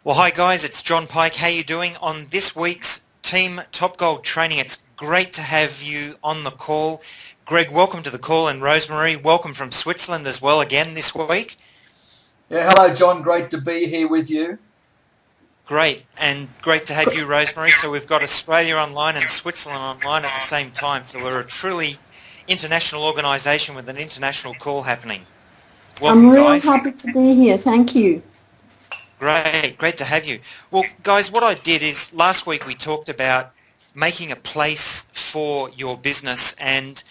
Well, hi guys, it's John Pike. How you doing on this week's Team Top Gold training? It's great to have you on the call. Greg, welcome to the call, and Rosemary, welcome from Switzerland as well again this week. Yeah, hello, John. Great to be here with you. Great, and great to have you, Rosemary. So we've got Australia online and Switzerland online at the same time. So we're a truly international organisation with an international call happening. I'm Welcome, real guys. happy to be here. Thank you. Great to have you. Well, guys, what I did is last week we talked about making a place for your business, and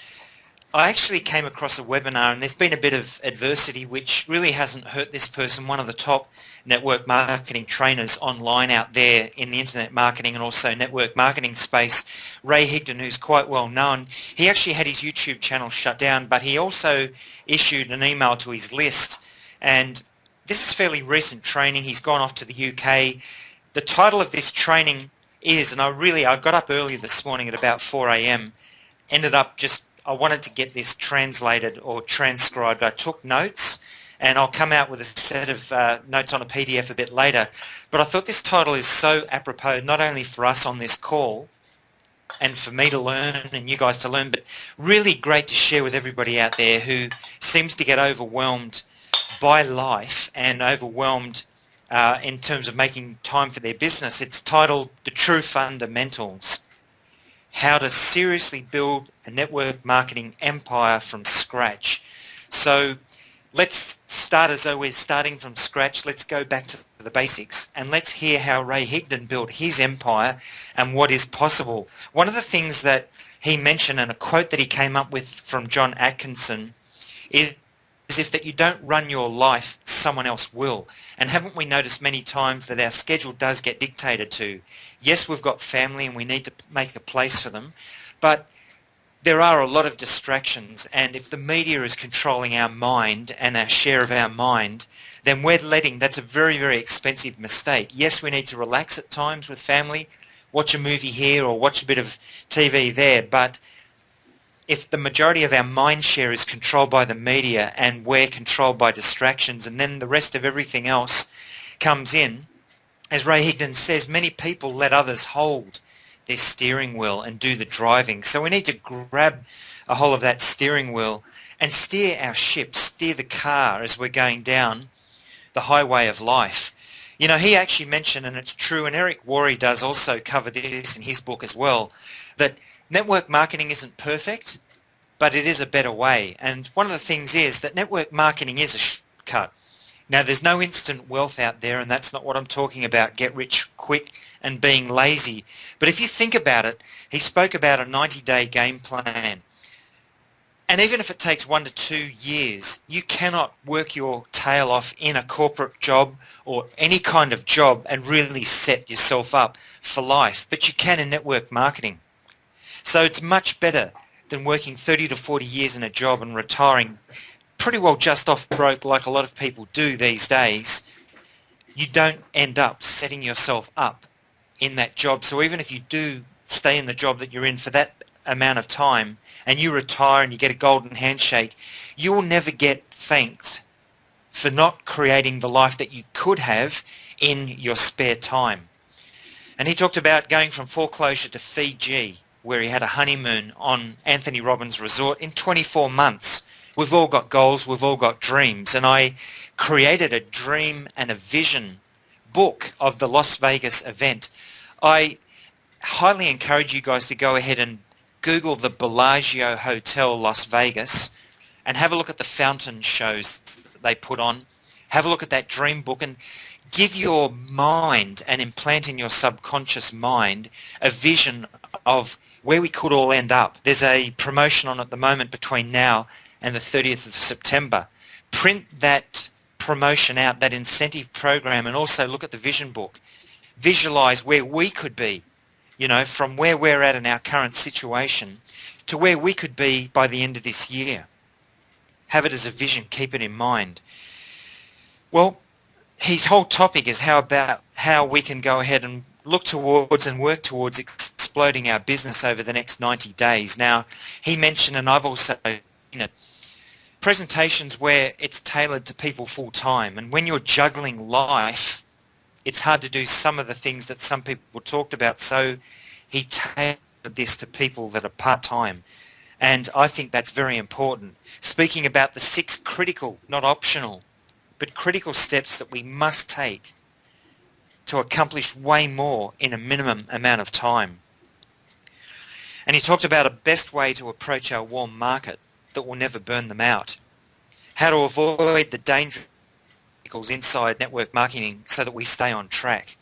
I actually came across a webinar, and there's been a bit of adversity which really hasn't hurt this person, one of the top network marketing trainers online out there in the internet marketing and also network marketing space, Ray Higdon, who's quite well known. He actually had his YouTube channel shut down, but he also issued an email to his list, and this is fairly recent training. He's gone off to the UK. The title of this training is, and I got up early this morning at about 4 a.m, ended up I wanted to get this translated or transcribed. I took notes, and I'll come out with a set of notes on a PDF a bit later. But I thought this title is so apropos, not only for us on this call and for me to learn and you guys to learn, but really great to share with everybody out there who seems to get overwhelmed by life and overwhelmed in terms of making time for their business. It's titled The True Fundamentals: How to Seriously Build a Network Marketing Empire from Scratch. So let's start as though we're starting from scratch. Let's go back to the basics and let's hear how Ray Higdon built his empire and what is possible. One of the things that he mentioned, and a quote that he came up with from John Atkinson, is if that you don't run your life, someone else will. And haven't we noticed many times that our schedule does get dictated to? Yes, we've got family and we need to make a place for them, but there are a lot of distractions, and if the media is controlling our mind and our share of our mind, then that's a very, very expensive mistake. Yes, we need to relax at times with family, watch a movie here or watch a bit of TV there, but if the majority of our mind share is controlled by the media and we're controlled by distractions, and then the rest of everything else comes in, as Ray Higdon says, many people let others hold their steering wheel and do the driving. So we need to grab a hold of that steering wheel and steer our ship, steer the car as we're going down the highway of life. You know, he actually mentioned, and it's true, and Eric Worre does also cover this in his book as well, that network marketing isn't perfect, but it is a better way. And one of the things is that network marketing is a shortcut. Now, there's no instant wealth out there, and that's not what I'm talking about, get rich quick and being lazy. But if you think about it, he spoke about a 90-day game plan. And even if it takes 1 to 2 years, you cannot work your tail off in a corporate job or any kind of job and really set yourself up for life. But you can in network marketing. So it's much better than working 30 to 40 years in a job and retiring pretty well just off broke like a lot of people do these days. You don't end up setting yourself up in that job. So even if you do stay in the job that you're in for that amount of time and you retire and you get a golden handshake, you will never get thanked for not creating the life that you could have in your spare time. And he talked about going from foreclosure to Fiji, where he had a honeymoon on Anthony Robbins Resort in 24 months. We've all got goals, we've all got dreams, and I created a dream and a vision book of the Las Vegas event. I highly encourage you guys to go ahead and Google the Bellagio Hotel Las Vegas and have a look at the fountain shows they put on. Have a look at that dream book and give your mind and implant in your subconscious mind a vision of where we could all end up. There's a promotion on at the moment between now and the 30th of September. Print that promotion out, that incentive program, and also look at the vision book. Visualize where we could be, you know, from where we're at in our current situation to where we could be by the end of this year. Have it as a vision, keep it in mind. Well, his whole topic is how we can go ahead and look towards and work towards exploding our business over the next 90 days. Now, he mentioned, and I've also seen it, presentations where it's tailored to people full time. And when you're juggling life, it's hard to do some of the things that some people talked about. So he tailored this to people that are part-time. And I think that's very important. Speaking about the 6 critical, not optional, but critical steps that we must take to accomplish way more in a minimum amount of time. And he talked about a best way to approach our warm market that will never burn them out. How to avoid the dangerous inside network marketing so that we stay on track.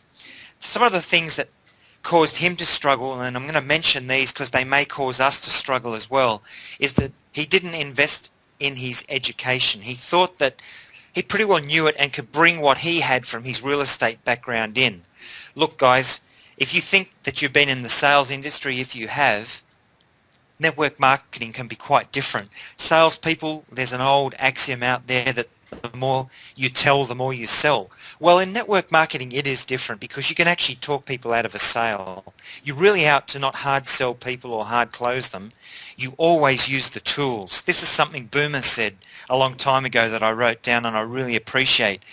Some of the things that caused him to struggle, and I'm going to mention these because they may cause us to struggle as well, is that he didn't invest in his education. He thought that he pretty well knew it and could bring what he had from his real estate background in. Look, guys, if you think that you've been in the sales industry, if you have, network marketing can be quite different. Salespeople, there's an old axiom out there that the more you tell, the more you sell. Well, in network marketing, it is different because you can actually talk people out of a sale. You're really out to not hard sell people or hard close them. You always use the tools. This is something Boomer said a long time ago that I wrote down and I really appreciate.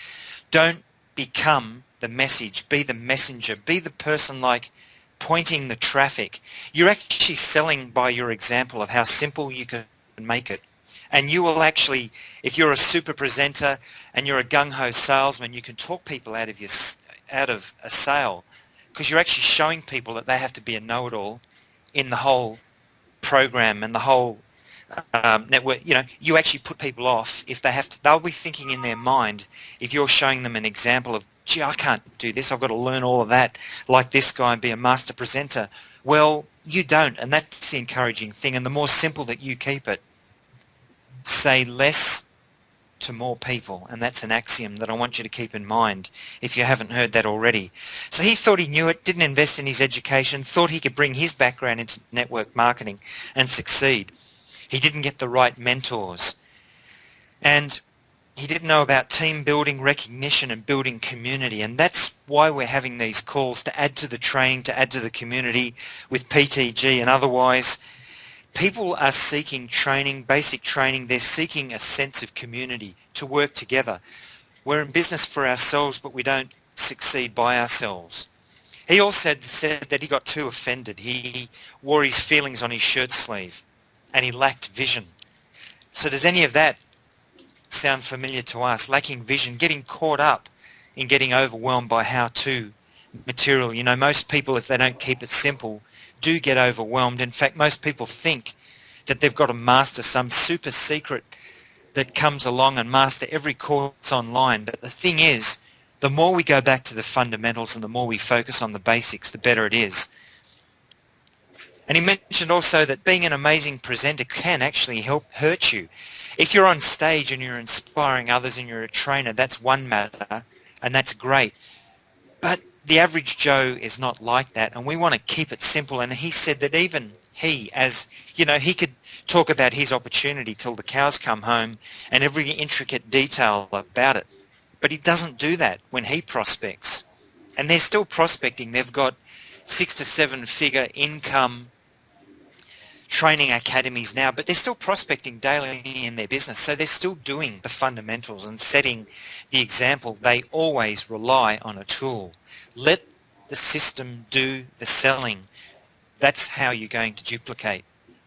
Don't become the message. Be the messenger. Be the person like pointing the traffic. You're actually selling by your example of how simple you can make it. And you will actually, if you're a super presenter and you're a gung-ho salesman, you can talk people out of a sale because you're actually showing people that they have to be a know-it-all in the whole program and the whole network. You know, you actually put people off if they have to. They'll be thinking in their mind if you're showing them an example of, gee, I can't do this. I've got to learn all of that like this guy and be a master presenter. Well, you don't, and that's the encouraging thing. And the more simple that you keep it, say less to more people, and that's an axiom that I want you to keep in mind if you haven't heard that already. So he thought he knew it, didn't invest in his education, thought he could bring his background into network marketing and succeed. He didn't get the right mentors, and he didn't know about team building, recognition and building community, and that's why we're having these calls to add to the training, to add to the community with PTG and otherwise. People are seeking training, basic training. They're seeking a sense of community to work together. We're in business for ourselves, but we don't succeed by ourselves. He also said that he got too offended. He wore his feelings on his shirt sleeve and he lacked vision. So does any of that sound familiar to us? Lacking vision, getting caught up in getting overwhelmed by how-to material. You know, most people, if they don't keep it simple, do get overwhelmed. In fact, most people think that they've got to master some super secret that comes along and master every course online. But the thing is, the more we go back to the fundamentals and the more we focus on the basics, the better it is. And he mentioned also that being an amazing presenter can actually hurt you. If you're on stage and you're inspiring others and you're a trainer, that's one matter, and that's great. But the average Joe is not like that, and we want to keep it simple. And he said that even he, as you know, he could talk about his opportunity till the cows come home and every intricate detail about it. But he doesn't do that when he prospects. And they're still prospecting. They've got 6 to 7 figure income training academies now, but they're still prospecting daily in their business. So they're still doing the fundamentals and setting the example. They always rely on a tool. Let the system do the selling. That's how you're going to duplicate.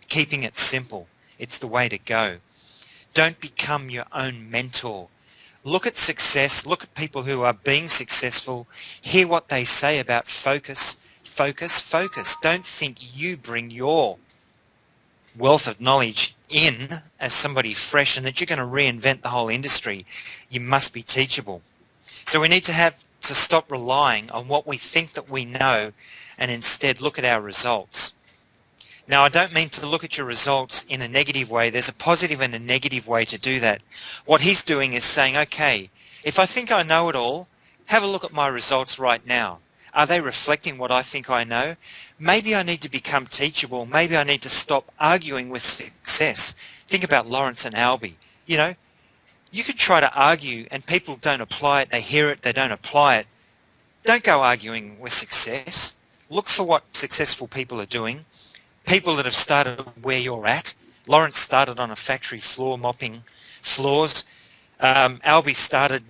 Keeping it simple. It's the way to go. Don't become your own mentor. Look at success. Look at people who are being successful. Hear what they say about focus, focus, focus. Don't think you bring your wealth of knowledge in as somebody fresh and that you're going to reinvent the whole industry. You must be teachable. So we need to stop relying on what we think that we know and instead look at our results. Now, I don't mean to look at your results in a negative way. There's a positive and a negative way to do that. What he's doing is saying, okay, if I think I know it all, have a look at my results right now. Are they reflecting what I think I know? Maybe I need to become teachable. Maybe I need to stop arguing with success. Think about Lawrence and Albie. You know, you can try to argue and people don't apply it. They hear it, they don't apply it. Don't go arguing with success. Look for what successful people are doing. People that have started where you're at. Lawrence started on a factory floor mopping floors. Albie started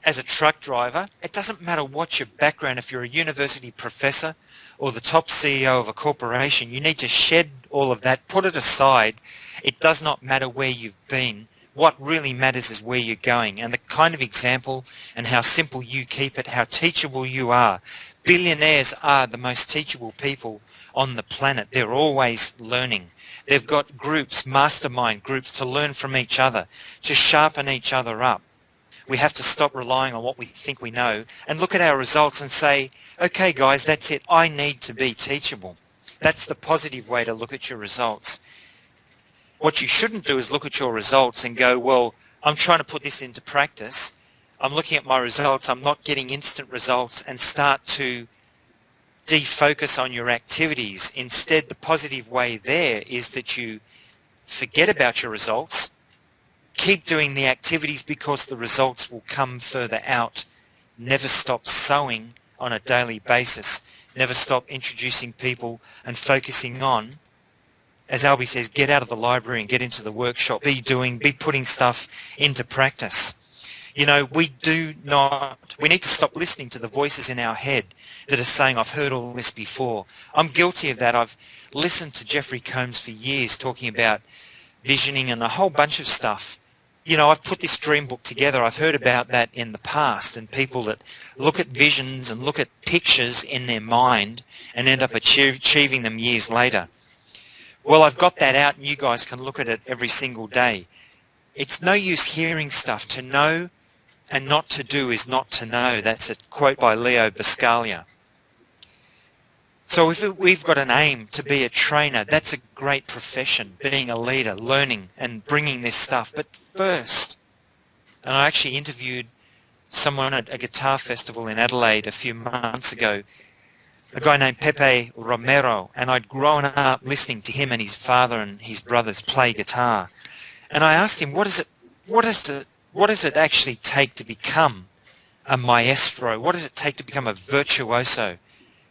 as a truck driver, it doesn't matter what your background. If you're a university professor or the top CEO of a corporation, you need to shed all of that, put it aside. It does not matter where you've been. What really matters is where you're going and the kind of example and how simple you keep it, how teachable you are. Billionaires are the most teachable people on the planet. They're always learning. They've got groups, mastermind groups, to learn from each other, to sharpen each other up. We have to stop relying on what we think we know and look at our results and say, okay guys, that's it. I need to be teachable. That's the positive way to look at your results. What you shouldn't do is look at your results and go, well, I'm trying to put this into practice. I'm looking at my results. I'm not getting instant results, and start to defocus on your activities. Instead, the positive way there is that you forget about your results. Keep doing the activities because the results will come further out. Never stop sowing on a daily basis. Never stop introducing people and focusing on, as Albie says, get out of the library and get into the workshop. Be putting stuff into practice. You know, we need to stop listening to the voices in our head that are saying, I've heard all this before. I'm guilty of that. I've listened to Jeffrey Combs for years talking about visioning and a whole bunch of stuff. You know, I've put this dream book together. I've heard about that in the past, and people that look at visions and look at pictures in their mind and end up achieving them years later. Well, I've got that out and you guys can look at it every single day. It's no use hearing stuff. To know and not to do is not to know. That's a quote by Leo Buscaglia. So if we've got an aim to be a trainer, that's a great profession, being a leader, learning and bringing this stuff. But first, and I actually interviewed someone at a guitar festival in Adelaide a few months ago, a guy named Pepe Romero, and I'd grown up listening to him and his father and his brothers play guitar. And I asked him, what does it actually take to become a maestro? What does it take to become a virtuoso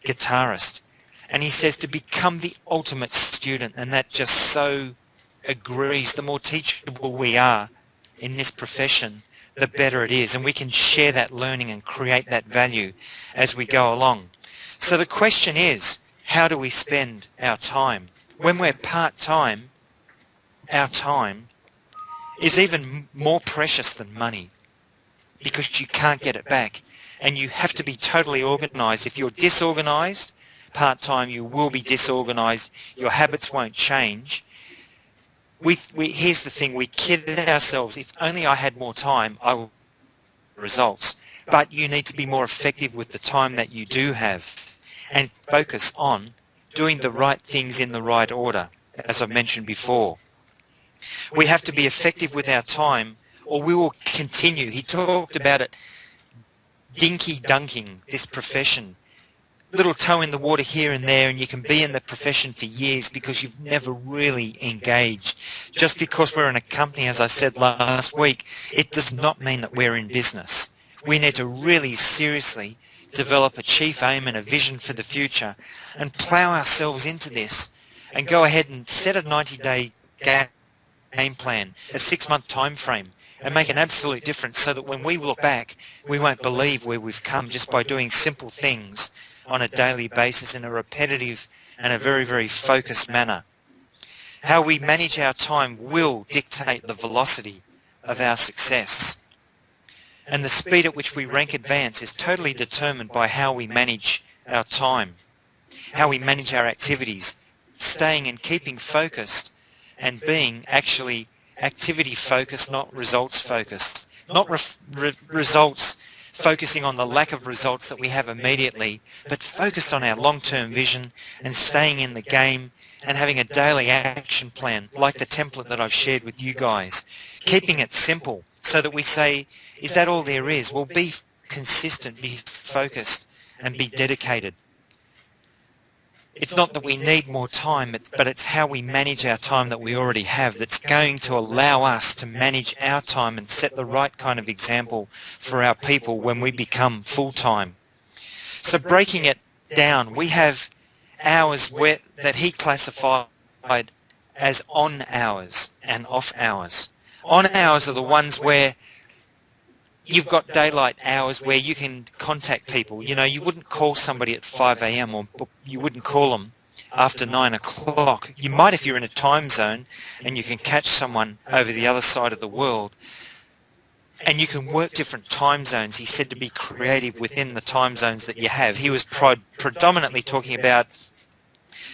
guitarist? And he says, to become the ultimate student. And that just so agrees. The more teachable we are in this profession, the better it is. And we can share that learning and create that value as we go along. So the question is, how do we spend our time? When we're part-time, our time is even more precious than money because you can't get it back. And you have to be totally organised. If you're disorganised, part-time, you will be disorganised. Your habits won't change. Here's the thing, we kid ourselves. If only I had more time, I would get results. But you need to be more effective with the time that you do have and focus on doing the right things in the right order, as I've mentioned before. We have to be effective with our time or we will continue. He talked about it, dinky-dunking, this profession. Little toe in the water here and there, and you can be in the profession for years because you've never really engaged. Just because we're in a company, as I said last week, it does not mean that we're in business. We need to really seriously develop a chief aim and a vision for the future and plough ourselves into this and go ahead and set a 90-day game plan, a 6-month time frame, and make an absolute difference so that when we look back, we won't believe where we've come just by doing simple things on a daily basis in a repetitive and a very, very focused manner. How we manage our time will dictate the velocity of our success. And the speed at which we rank advance is totally determined by how we manage our time, how we manage our activities, staying and keeping focused and being actually activity focused, not results focused. Not results focusing on the lack of results that we have immediately, but focused on our long-term vision and staying in the game and having a daily action plan like the template that I've shared with you guys. Keeping it simple so that we say, is that all there is? Well, be consistent, be focused and be dedicated. It's not that we need more time, but it's how we manage our time that we already have that's going to allow us to manage our time and set the right kind of example for our people when we become full-time. So breaking it down, we have hours that he classified as on hours and off hours. On hours are the ones where you've got daylight hours where you can contact people. You know, you wouldn't call somebody at 5 a.m. or you wouldn't call them after 9 o'clock. You might if you're in a time zone and you can catch someone over the other side of the world. And you can work different time zones. He said to be creative within the time zones that you have. He was predominantly talking about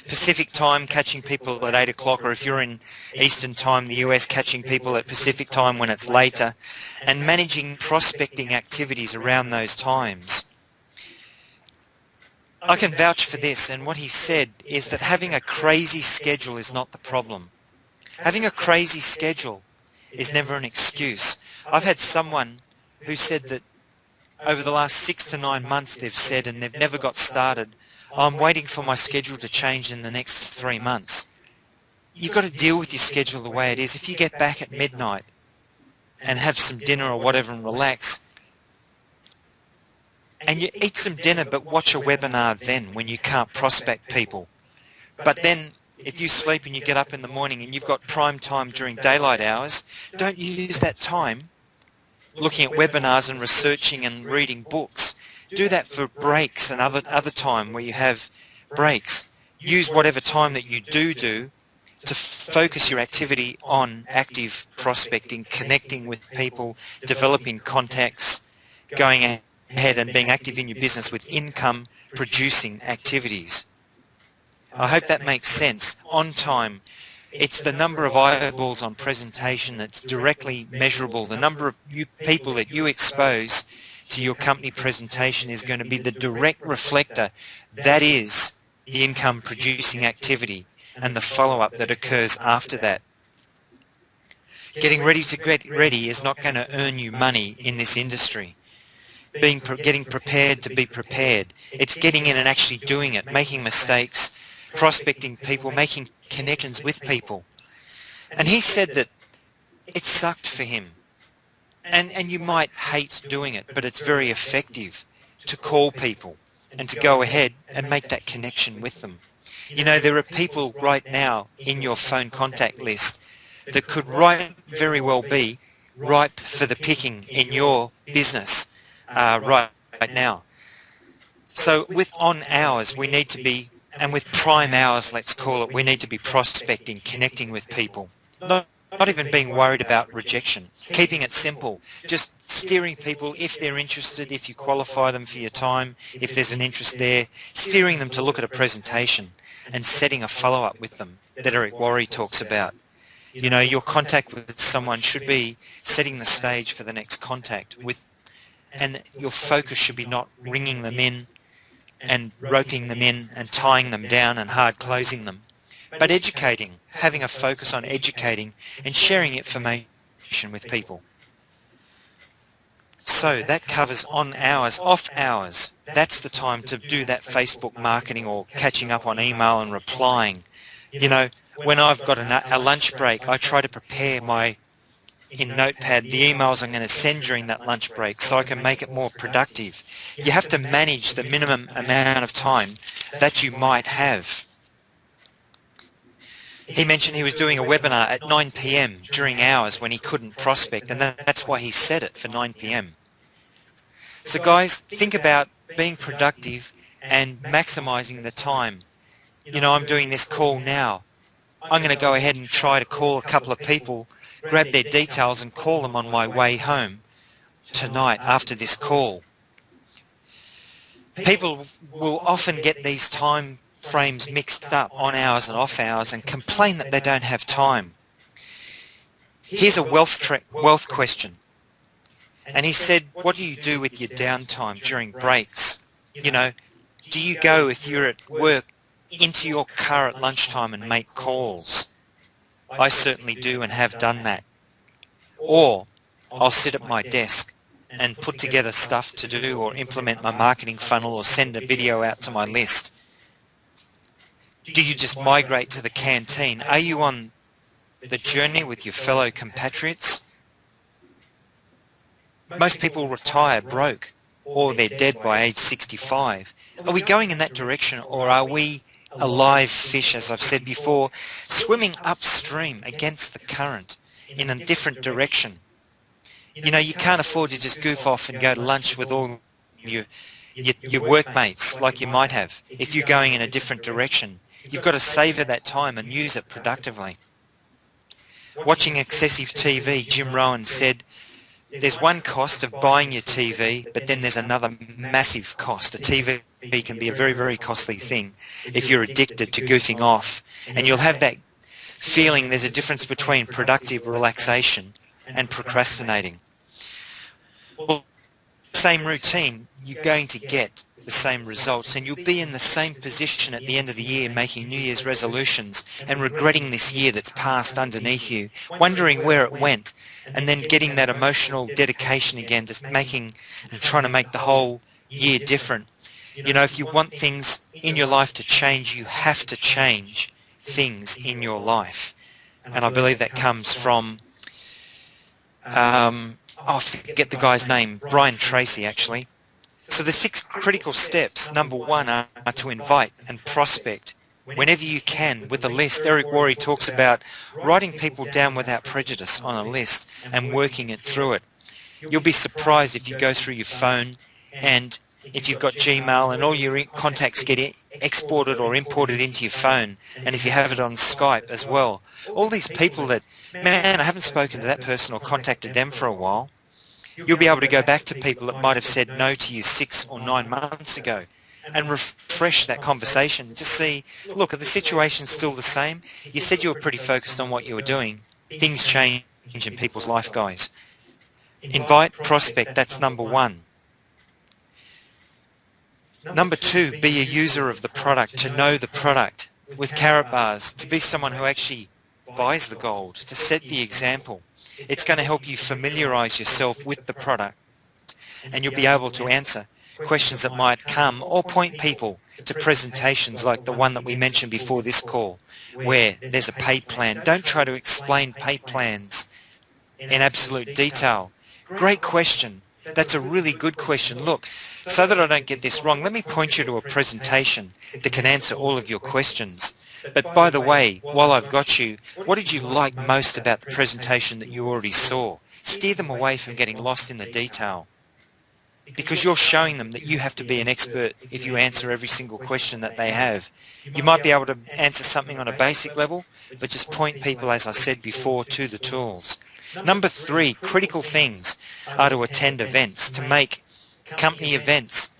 Pacific time, catching people at 8 o'clock, or if you're in Eastern time, the US, catching people at Pacific time when it's later, and managing prospecting activities around those times. I can vouch for this, and what he said is that having a crazy schedule is not the problem. Having a crazy schedule is never an excuse. I've had someone who said that over the last 6 to 9 months they've said, and they've never got started, I'm waiting for my schedule to change in the next 3 months. You've got to deal with your schedule the way it is. If you get back at midnight and have some dinner or whatever and relax, and you eat some dinner but watch a webinar then when you can't prospect people. But then if you sleep and you get up in the morning and you've got prime time during daylight hours, don't use that time looking at webinars and researching and reading books. Do that for breaks and other time where you have breaks. Use whatever time that you do to focus your activity on active prospecting, connecting with people, developing contacts, going ahead and being active in your business with income producing activities. I hope that makes sense. On time, it's the number of eyeballs on presentation that's directly measurable. The number of people that you expose to your company presentation is going to be the direct reflector. That is the income producing activity and the follow-up that occurs after that. Getting ready to get ready is not going to earn you money in this industry. Getting prepared to be prepared. It's getting in and actually doing it, making mistakes, prospecting people, making connections with people. And he said that it sucked for him. And you might hate doing it, but it's very effective to call people and to go ahead and make that connection with them. You know, there are people right now in your phone contact list that could very well be ripe for the picking in your business right now. So with on hours, we need to be, and with prime hours, let's call it, we need to be prospecting, connecting with people. Not even being worried about rejection. Keeping it simple. Just steering people if they're interested, if you qualify them for your time, if there's an interest there, steering them to look at a presentation and setting a follow-up with them that Eric Worre talks about. You know, your contact with someone should be setting the stage for the next contact and your focus should be not ringing them in and roping them in and tying them down and hard closing them, but educating, having a focus on educating and sharing information with people. So that covers on hours. Off hours, that's the time to do that Facebook marketing or catching up on email and replying. You know, when I've got a lunch break, I try to prepare in Notepad the emails I'm going to send during that lunch break so I can make it more productive. You have to manage the minimum amount of time that you might have. He mentioned he was doing a webinar at 9 p.m. during hours when he couldn't prospect, and that's why he set it for 9 p.m. So guys, think about being productive and maximizing the time. You know, I'm doing this call now. I'm going to go ahead and try to call a couple of people, grab their details and call them on my way home tonight after this call. People will often get these time frames mixed up, on hours and off hours, and complain that they don't have time. Here's a wealth question. And he said, what do you do with your downtime during breaks? You know, do you go, if you're at work, into your car at lunchtime and make calls? I certainly do and have done that. Or I'll sit at my desk and put together stuff to do or implement my marketing funnel or send a video out to my list. Do you just migrate to the canteen? Are you on the journey with your fellow compatriots? Most people retire broke or they're dead by age 65. Are we going in that direction, or are we a live fish, as I've said before, swimming upstream against the current in a different direction? You know, you can't afford to just goof off and go to lunch with all your workmates like you might have. If you're going in a different direction, you've got to savour that time and use it productively. Watching excessive TV, Jim Rohn said, there's one cost of buying your TV, but then there's another massive cost. A TV can be a very, very costly thing if you're addicted to goofing off. And you'll have that feeling there's a difference between productive relaxation and procrastinating. Well, same routine, you're going to get the same results, and you'll be in the same position at the end of the year making New Year's resolutions and regretting this year that's passed underneath you, wondering where it went, and then getting that emotional dedication again to making and trying to make the whole year different. You know, if you want things in your life to change, you have to change things in your life. And I believe that comes from I forget the guy's name, Brian Tracy actually. So the 6 critical steps, number 1, are to invite and prospect whenever you can with a list. Eric Worre talks about writing people down without prejudice on a list and working it through it. You'll be surprised if you go through your phone and if you've got Gmail and all your contacts get exported or imported into your phone, and if you have it on Skype as well. All these people that, man, I haven't spoken to that person or contacted them for a while. You'll be able to go back to people that might have said no to you 6 or 9 months ago and refresh that conversation. Just see, look, are the situations still the same? You said you were pretty focused on what you were doing. Things change in people's life, guys. Invite, prospect, that's number 1. Number 2, be a user of the product, to know the product. With Karatbars, to be someone who actually buys the gold, to set the example. It's going to help you familiarise yourself with the product, and you'll be able to answer questions that might come or point people to presentations like the one that we mentioned before this call, where there's a paid plan. Don't try to explain paid plans in absolute detail. Great question. That's a really good question. Look, so that I don't get this wrong, let me point you to a presentation that can answer all of your questions. But by the way, while I've got you, what did you like most about the presentation that you already saw? Steer them away from getting lost in the detail, because you're showing them that you have to be an expert if you answer every single question that they have. You might be able to answer something on a basic level, but just point people, as I said before, to the tools. Number 3, critical things are to attend events, to make company events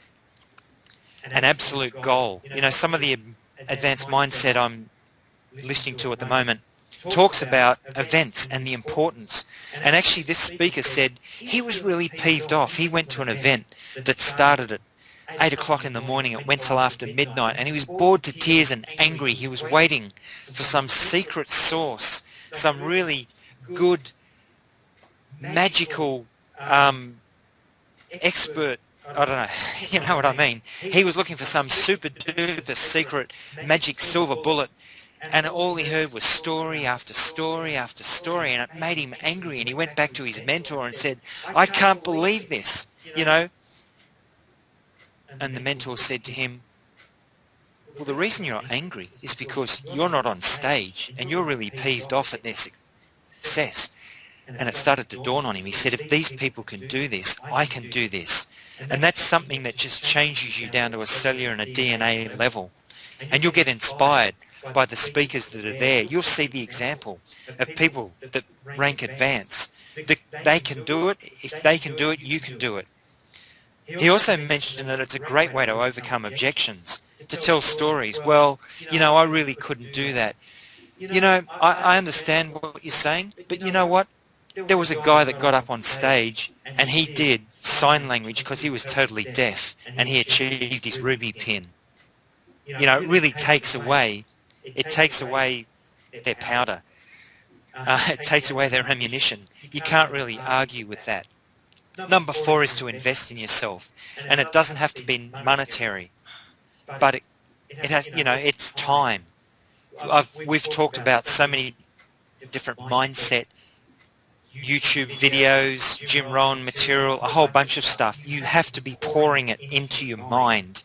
an absolute goal. You know, some of the advanced mindset I'm listening to at the moment talks about events and the importance. And actually this speaker said he was really peeved off. He went to an event that started at 8 o'clock in the morning. It went till after midnight, and he was bored to tears and angry. He was waiting for some secret source, some really good, magical expert, I don't know, you know what I mean. He was looking for some super duper secret magic silver bullet, and all he heard was story after story after story, and it made him angry, and he went back to his mentor and said, I can't believe this, you know. And the mentor said to him, well, the reason you're angry is because you're not on stage and you're really peeved off at their success. And it started to dawn on him. He said, if these people can do this, I can do this. And that's something that just changes you down to a cellular and a DNA level. And you'll get inspired by the speakers that are there. You'll see the example of people that rank advanced. They can do it. If they can do it, you can do it. He also mentioned that it's a great way to overcome objections, to tell stories. Well, you know, I really couldn't do that. You know, I understand what you're saying, but you know what? There was a guy that got up on stage and he did sign language because he was totally deaf, and he achieved his ruby pin. You know, it really takes away their powder. It takes away their ammunition. You can't really argue with that. Number 4 is to invest in yourself, and it doesn't have to be monetary, but it has, you know, it's time. We've talked about so many different mindset YouTube videos, Jim Rohn material, a whole bunch of stuff. You have to be pouring it into your mind,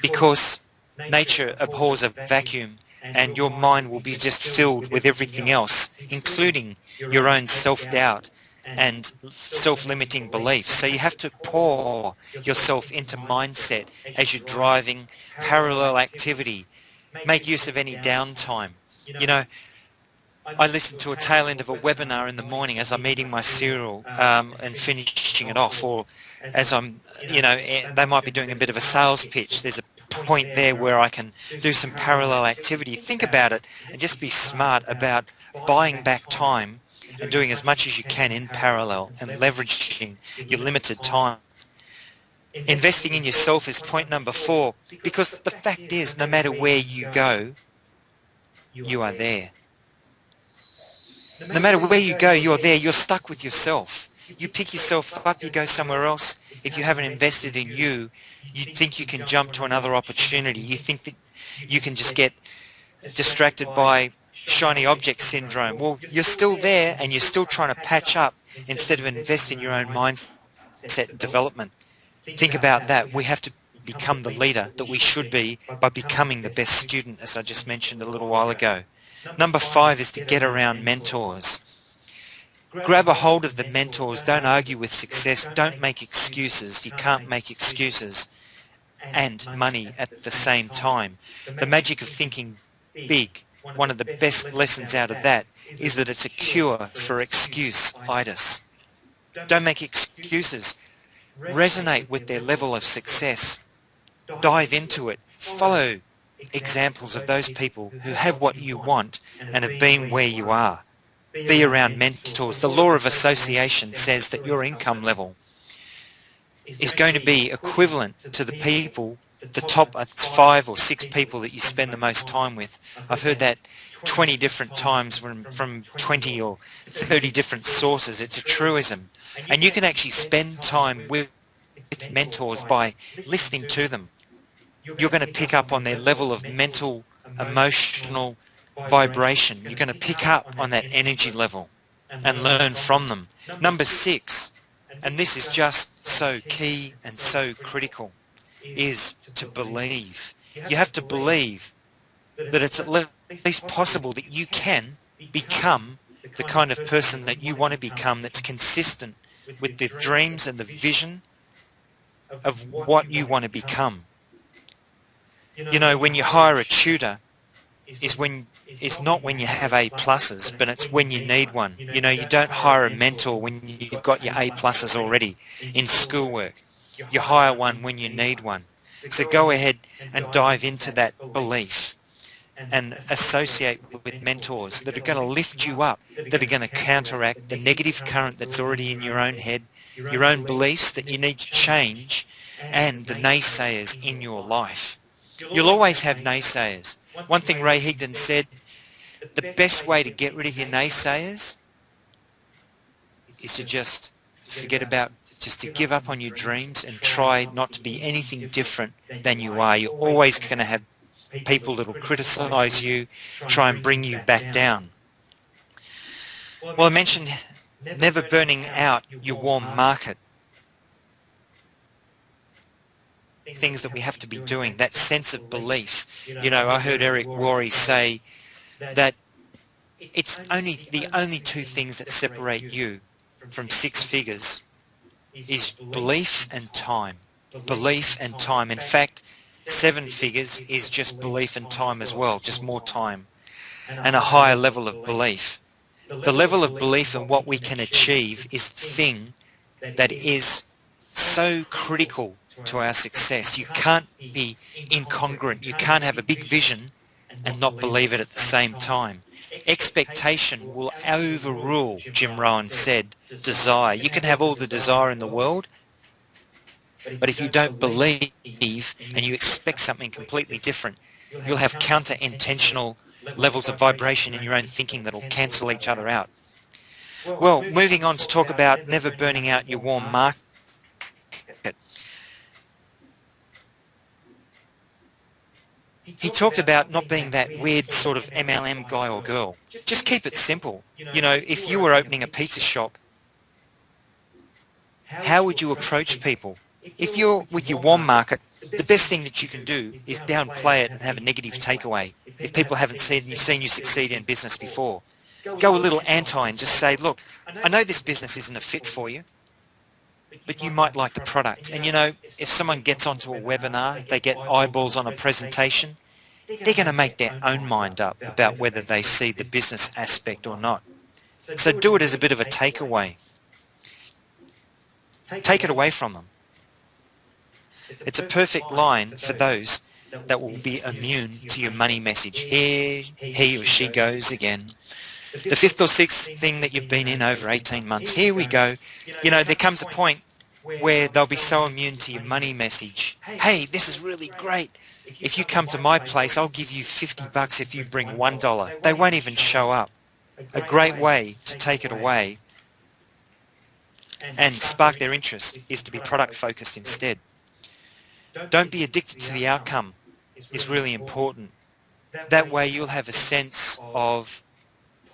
because nature abhors a vacuum, and your mind will be just filled with everything else, including your own self-doubt and self-limiting beliefs. So you have to pour yourself into mindset as you're driving, parallel activity, make use of any downtime. You know, I listened to a tail end of a webinar in the morning as I'm eating my cereal and finishing it off, or as I'm, they might be doing a bit of a sales pitch. There's a point there where I can do some parallel activity. Think about it and just be smart about buying back time and doing as much as you can in parallel and leveraging your limited time. Investing in yourself is point number 4, because the fact is, no matter where you go, you are there. No matter where you go, you're there. You're stuck with yourself. You pick yourself up, you go somewhere else. If you haven't invested in you, you think you can jump to another opportunity. You think that you can just get distracted by shiny object syndrome. Well, you're still there and you're still trying to patch up instead of invest in your own mindset development. Think about that. We have to become the leader that we should be by becoming the best student, as I just mentioned a little while ago. Number 5 is to get around mentors. Grab a hold of the mentors. Don't argue with success. Don't make excuses. You can't make excuses and money at the same time. The magic of thinking big, one of the best lessons out of that is that it's a cure for excuse-itis. Don't make excuses. Resonate with their level of success. Dive into it. Follow examples of those people who have what you want and have been where you are. Be around mentors. The law of association says that your income level is going to be equivalent to the people, the top 5 or 6 people that you spend the most time with. I've heard that 20 different times from 20 or 30 different sources. It's a truism. And you can actually spend time with mentors by listening to them. You're going to pick up on their level of mental, emotional vibration. You're going to pick up on that energy level and learn from them. Number 6, and this is just so key and so critical, is to believe. You have to believe that it's at least possible that you can become the kind of person that you want to become, that's consistent with the dreams and the vision of what you want to become. You know, when you hire a tutor, it's not when you have A pluses, but it's when you need one. You know, you don't hire a mentor when you've got your A pluses already in schoolwork. You hire one when you need one. So go ahead and dive into that belief and associate with mentors that are going to lift you up, that are going to counteract the negative current that's already in your own head, your own beliefs that you need to change, and the naysayers in your life. You'll always have naysayers. One thing Ray Higdon said, the best way to get rid of your naysayers is to just to give up on your dreams and try not to be anything different than you are. You're always going to have people that will criticize you, try and bring you back down. Well, I mentioned never burning out your warm market. Things that we have to be doing, that sense of belief. You know, I heard Eric Worre say that it's the only 2 things that separate you from 6 figures is belief and time. Belief and time. In fact, 7 figures is just belief and time as well, just more time and a higher level of belief. The level of belief in what we can achieve is the thing that is so critical to our success. You can't be incongruent. You can't have a big vision and not believe it at the same time. Expectation will overrule, Jim Rohn said, desire. You can have all the desire in the world, but if you don't believe and you expect something completely different, you'll have counter-intentional levels of vibration in your own thinking that will cancel each other out. Well, moving on to talk about never burning out your warm market. He talked about not being that weird sort of MLM guy or girl. Just keep it simple. You know, if you were opening a pizza shop, how would you approach people? If you're with your warm market, the best thing that you can do is downplay it and have a negative takeaway if people haven't seen you succeed in business before. go a little anti and just say, look, I know this business isn't a fit for you, but you might like the product. And if someone gets onto a webinar, they get eyeballs on a presentation, they're going to make their own mind up about whether they see the business aspect or not. So do it as a bit of a takeaway. Take it away from them. It's a perfect line for those that will be immune to your money message. Here he or she goes again. The fifth or sixth thing that you've been in over 18 months. Here we go. There comes a point where they'll be so immune to your money message. Hey, this is really great. If you come to my place, I'll give you $50 if you bring $1. They won't even show up. A great way to take it away and spark their interest is to be product focused instead. Don't be addicted to the outcome is really important. That way you'll have a sense of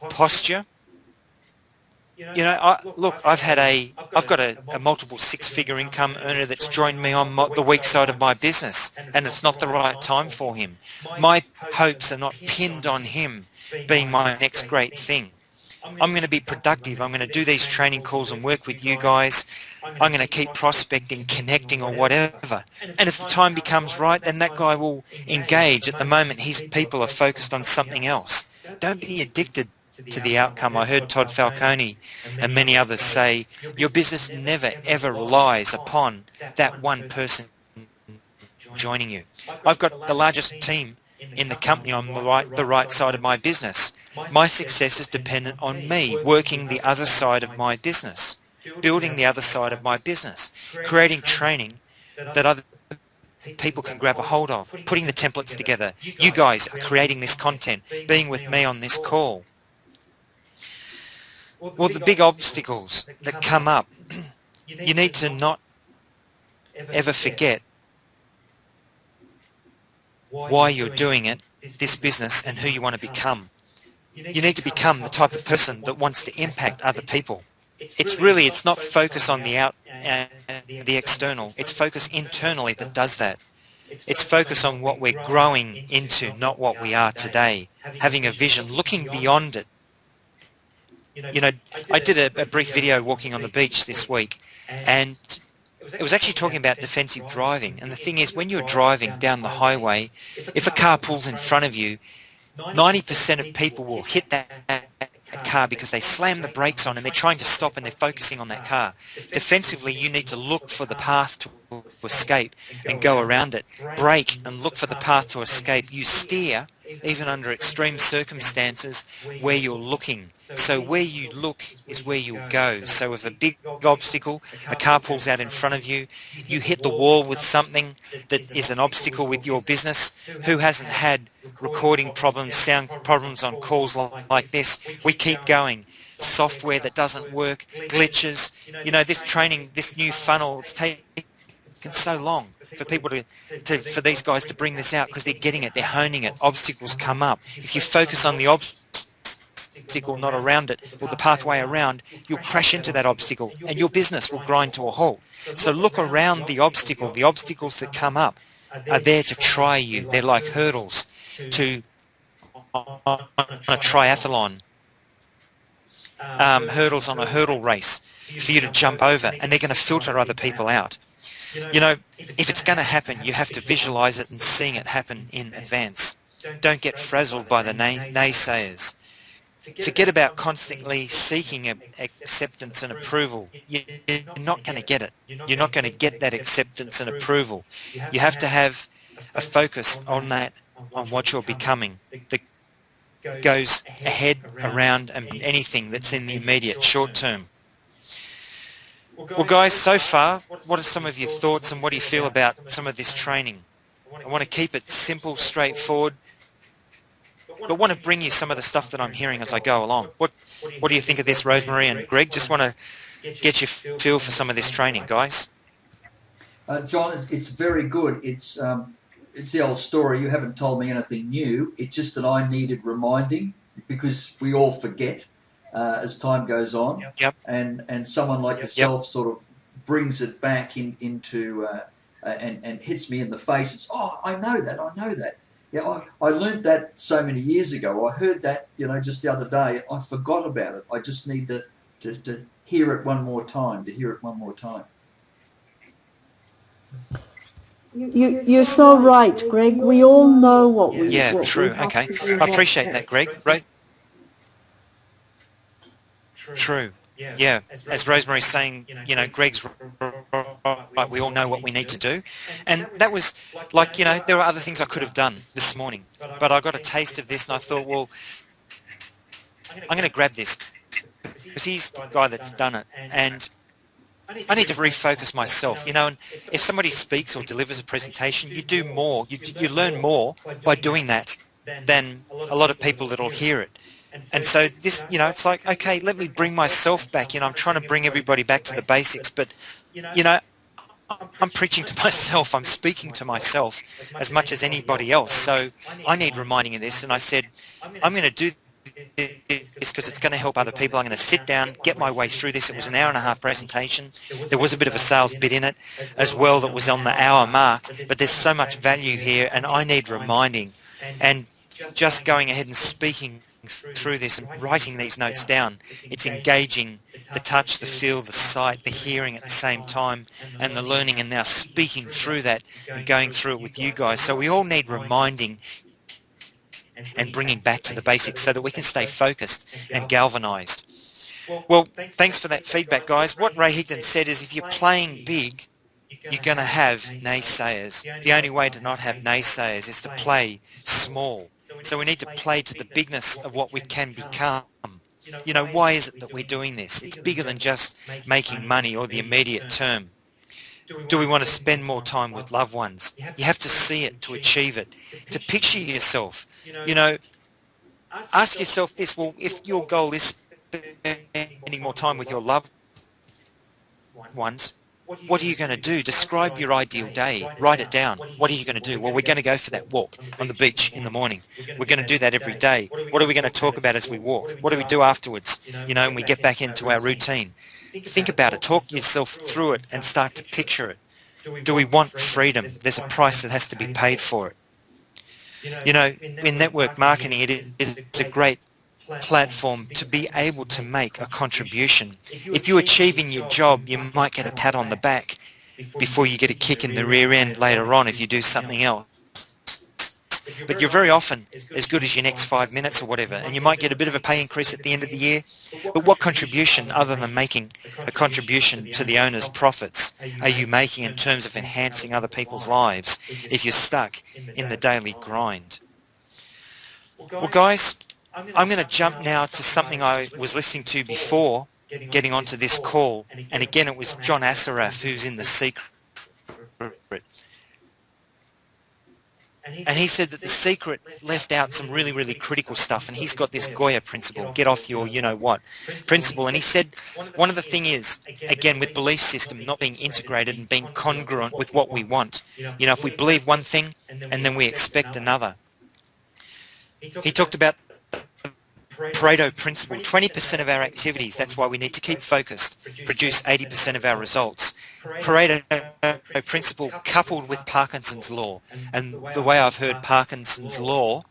posture. Look, I've got a multiple six-figure income earner that's joined me on the weak side of my business, and it's not the right time for him. My hopes are not pinned on him being my next great thing. I'm going to be productive. I'm going to do these training calls and work with you guys. I'm going to keep prospecting, connecting or whatever. And if the time becomes right, then that guy will engage. At the moment, his people are focused on something else. Don't be addicted to the outcome. I heard Todd Falcone and many others say, your business never ever relies upon that one person joining you. I've got the largest team in the company on the right side of my business. My success is dependent on me working the other side of my business, building the other side of my business, creating training that other people can grab a hold of, putting the templates together. You guys are creating this content, being with me on this call. Well, the big obstacles that come up, you need to not ever forget why you're doing it, this business, and who you want to become. You need to become the type of person that wants to impact other people. It's not focus on the external. It's focus internally that does that. It's focus on what we're growing into, not what we are today. Having a vision, looking beyond it. I did a brief video walking on the beach this week, and it was actually talking about defensive driving. And the thing is, when you're driving down the highway, if a car pulls in front of you, 90% of people will hit that car because they slam the brakes on and they're trying to stop and they're focusing on that car. Defensively, you need to look for the path to escape and go around it. Brake and look for the path to escape. You steer, even under extreme circumstances, where you're looking. So where you look is where you'll go. So if a big obstacle, a car pulls out in front of you, you hit the wall with something that is an obstacle with your business. Who hasn't had recording problems, sound problems on calls like this? We keep going. Software that doesn't work, glitches. This training, this new funnel, it's taken so long for people for these guys to bring this out because they're getting it, they're honing it. Obstacles come up. If you focus on the obstacle, not around it, or the pathway around, you'll crash into that obstacle and your business will grind to a halt. So look around the obstacle. The obstacles that come up are there to try you. They're like hurdles to on a triathlon. Hurdles on a hurdle race for you to jump over, and they're going to filter other people out. If it's going to happen, you have to visualize it and seeing it happen in advance. Don't get frazzled by the naysayers. Forget about constantly seeking acceptance and approval. You're not going to get it. You're not going to get that acceptance and approval. You have to have a focus on that, on what you're becoming, that goes ahead, around, and anything that's in the immediate short term. Well, guys, so far, what are some of your thoughts and what do you feel about some of this training? I want to keep it simple, straightforward, but want to bring you some of the stuff that I'm hearing as I go along. What do you think of this, Rosemary and Greg? Just want to get your feel for some of this training, guys. John, it's very good. It's the old story. You haven't told me anything new. It's just that I needed reminding because we all forget as time goes on. Yep. And someone like yourself sort of brings it back into and hits me in the face. It's, I know that. Yeah, I learned that so many years ago. I heard that, just the other day. I forgot about it. I just need to hear it one more time, to hear it one more time. You're so right, Greg. We all know what we Yeah, what we true. have Okay. to do I appreciate that, next. Greg. True. Yeah. As Rosemary's saying, Greg's right. We all know what we need to do. And that was like, there were other things I could have done this morning, but I got a taste of this and I thought, well, I'm going to grab this because he's the guy that's done it. And I need to refocus myself, and if somebody speaks or delivers a presentation, you do more, you learn more by doing that than a lot of people that'll hear it. And so this, it's like, okay, let me bring myself back. I'm trying to bring everybody back to the basics, but, I'm preaching to myself. I'm speaking to myself as much as anybody else. So I need reminding of this. And I said, I'm going to do this because it's going to help other people. I'm going to sit down, get my way through this. It was an hour and a half presentation. There was a bit of a sales bit in it as well that was on the hour mark, but there's so much value here and I need reminding. And just going ahead and speaking through this and writing these notes down, it's engaging the touch, the feel, the sight, the hearing at the same time, and the learning, and now speaking through that and going through it with you guys. So we all need reminding and bringing back to the basics so that we can stay focused and galvanized. Well, thanks for that feedback, guys. What Ray Higdon said is if you're playing big, you're going to have naysayers. The only way to not have naysayers is to play small. So we need to play to the bigness of what we can become. Why is it that we're doing this? It's bigger than just making money or the immediate term. Do we want to spend more time with loved ones? You have to see it to achieve it. To picture yourself, ask yourself this, well, if your goal is spending more time with your loved ones, what are you going to do? Describe your ideal day. Write it down. What are you going to do? Well, we're going to go for that walk on the beach in the morning. We're going to do that every day. What are we going to talk about as we walk? What do we do afterwards? And we get back into our routine. Think about it. Talk yourself through it and start to picture it. Do we want freedom? There's a price that has to be paid for it. In network marketing, it is a great platform to be able to make a contribution. If you're achieving your job, you might get a pat on the back before you get a kick in the rear end later on if you do something else. But you're very often as good as your next 5 minutes or whatever, and you might get a bit of a pay increase at the end of the year. But what contribution, other than making a contribution to the owner's profits, are you making in terms of enhancing other people's lives if you're stuck in the daily grind? Well, guys, I'm going to jump now to something I was listening to before getting onto this call, and again it was John Assaraf who's in The Secret. And he said that The Secret left out some really, really critical stuff, and he's got this Goya principle, get off your you-know-what principle, and he said one of the thing is, again, with belief system not being integrated and being congruent with what we want. If we believe one thing and then we expect another. He talked about Pareto principle, 20% of our activities, that's why we need to keep focused, produce 80% of our results. Pareto principle coupled with Parkinson's law, and the way I've heard Parkinson's law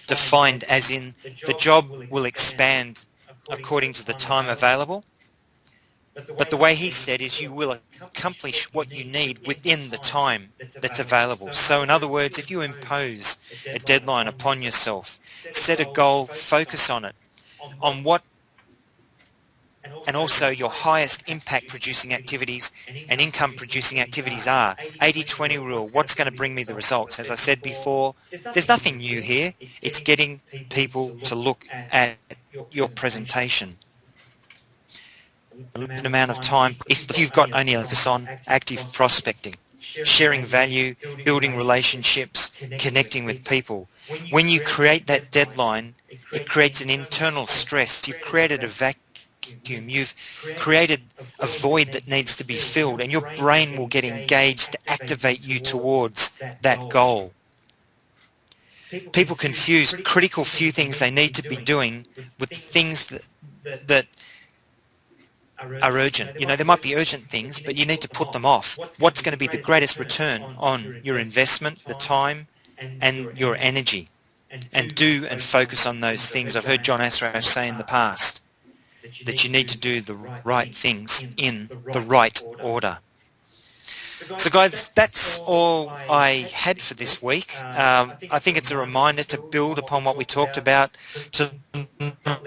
defined as in the job will expand according to the time available, but the way he said is you will accomplish what you need within the time that's available. So in other words, if you impose a deadline upon yourself, set a goal, focus on it, on what and also your highest impact producing activities and income producing activities are. 80-20 rule, what's going to bring me the results? As I said before, there's nothing new here. It's getting people to look at your presentation. A limited amount of time. If you've got only focus on active prospecting, sharing value, building relationships, connecting with people. When you create that deadline, it creates an internal stress. You've created a vacuum. You've created a void that needs to be filled, and your brain will get engaged to activate you towards that goal. People confuse critical few things they need to be doing with things that are urgent. There might be urgent things, but you need to put them off. What's going to be the greatest return on your investment, the time and your energy, and do and focus on those things. I've heard John Assaraf say in the past that you need to do the right things in the right order. So guys, that's all I had for this week. I think it's a reminder to build upon what we talked about, to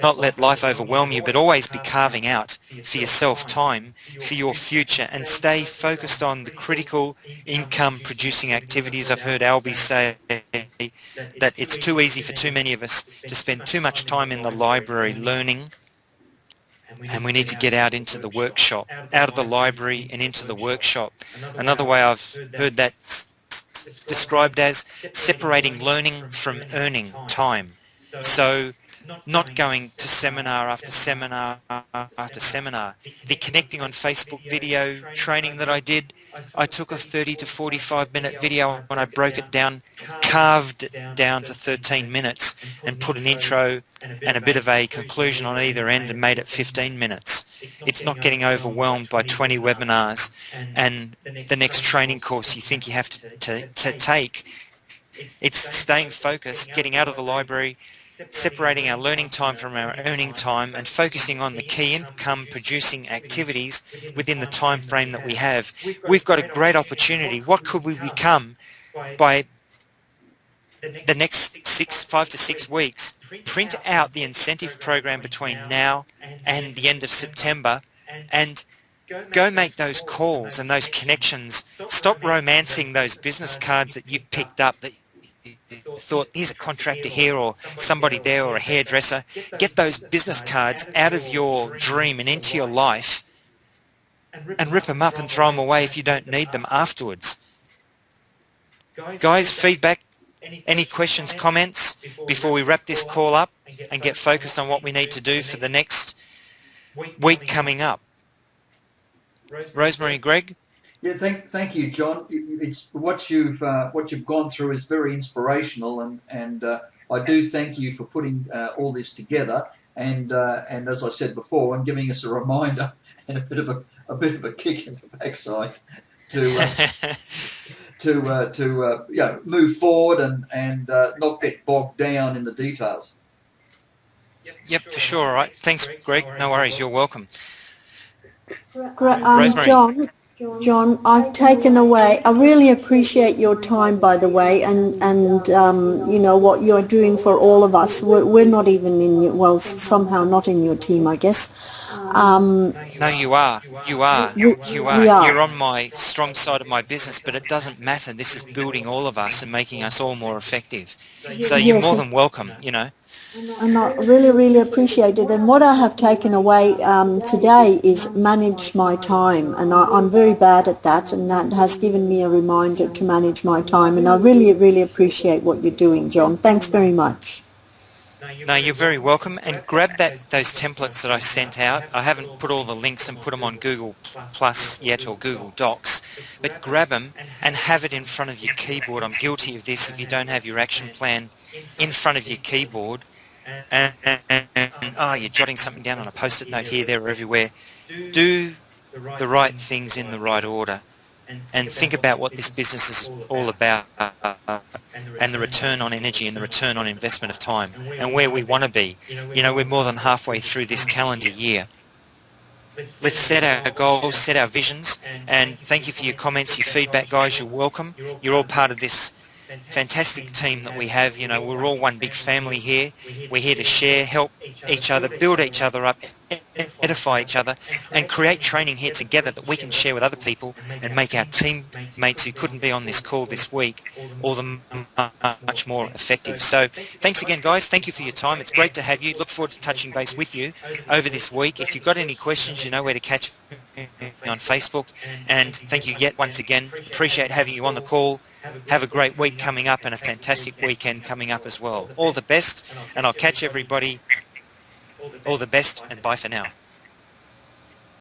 not let life overwhelm you, but always be carving out for yourself time for your future, and stay focused on the critical income producing activities. I've heard Albie say that it's too easy for too many of us to spend too much time in the library learning, and we need to get out into the workshop, out of the library and into the workshop. Another way I've heard that described as separating learning from earning time. So not going to seminar after seminar after seminar. The Connecting on Facebook video training that I did, I took a 30 to 45 minute video and I broke it down, carved it down to 13 minutes and put an intro and a bit of a conclusion on either end and made it 15 minutes. It's not getting overwhelmed by 20 webinars and the next training course you think you have to take. It's staying focused, getting out of the library, separating our learning time from our earning time, and focusing on the key income producing activities within the time frame that we have. We've got a great opportunity. What could we become by the next 5 to 6 weeks? Print out the incentive program between now and the end of September and go make those calls and those connections. Stop romancing those business cards that you've picked up that thought, here's a contractor here or somebody there or a hairdresser. Get those business cards out of your dream and into your life and rip them up and throw them away if you don't need them afterwards. Guys, feedback, any questions, comments before we wrap this call up and get focused on what we need to do for the next week coming up? Rosemary, Greg? Yeah, thank you, John. It's what you've gone through is very inspirational, and I do thank you for putting all this together, and as I said before, and giving us a reminder and a bit of a kick in the backside to move forward and not get bogged down in the details. Yep, for sure. All right. Thanks, Greg. No worries. You're welcome. Rosemary. John, I've taken away. I really appreciate your time, by the way, and you know what you're doing for all of us. We're not even in, well, somehow not in your team, I guess. No, you are. You are. We are. You're on my strong side of my business, but it doesn't matter. This is building all of us and making us all more effective. So you're more than welcome, you know. And I really, really appreciate it. And what I have taken away today is manage my time. And I'm very bad at that. And that has given me a reminder to manage my time. And I really, really appreciate what you're doing, John. Thanks very much. No, you're very welcome. And grab those templates that I sent out. I haven't put all the links and put them on Google Plus yet or Google Docs. But grab them and have it in front of your keyboard. I'm guilty of this. If you don't have your action plan in front of your keyboard, and you're jotting something down on a post-it note here, there, or everywhere. Do the right things in the right order and think about what this business is all about and the return on energy and the return on investment of time and where we want to be. You know, we're more than halfway through this calendar year. Let's set our goals, set our visions, and thank you for your comments, your feedback, guys. You're welcome. You're all part of this fantastic team that we have. You know, we're all one big family here. We're here to share, help each other, build each other up, edify each other, and create training here together that we can share with other people and make our teammates who couldn't be on this call this week all the much more effective. So thanks again, guys. Thank you for your time. It's great to have you. Look forward to touching base with you over this week. If you've got any questions, you know where to catch me on Facebook. And thank you yet once again. Appreciate having you on the call. Have a great week coming up and a fantastic weekend coming up as well. All the best, and I'll catch everybody. All the best, and bye for now.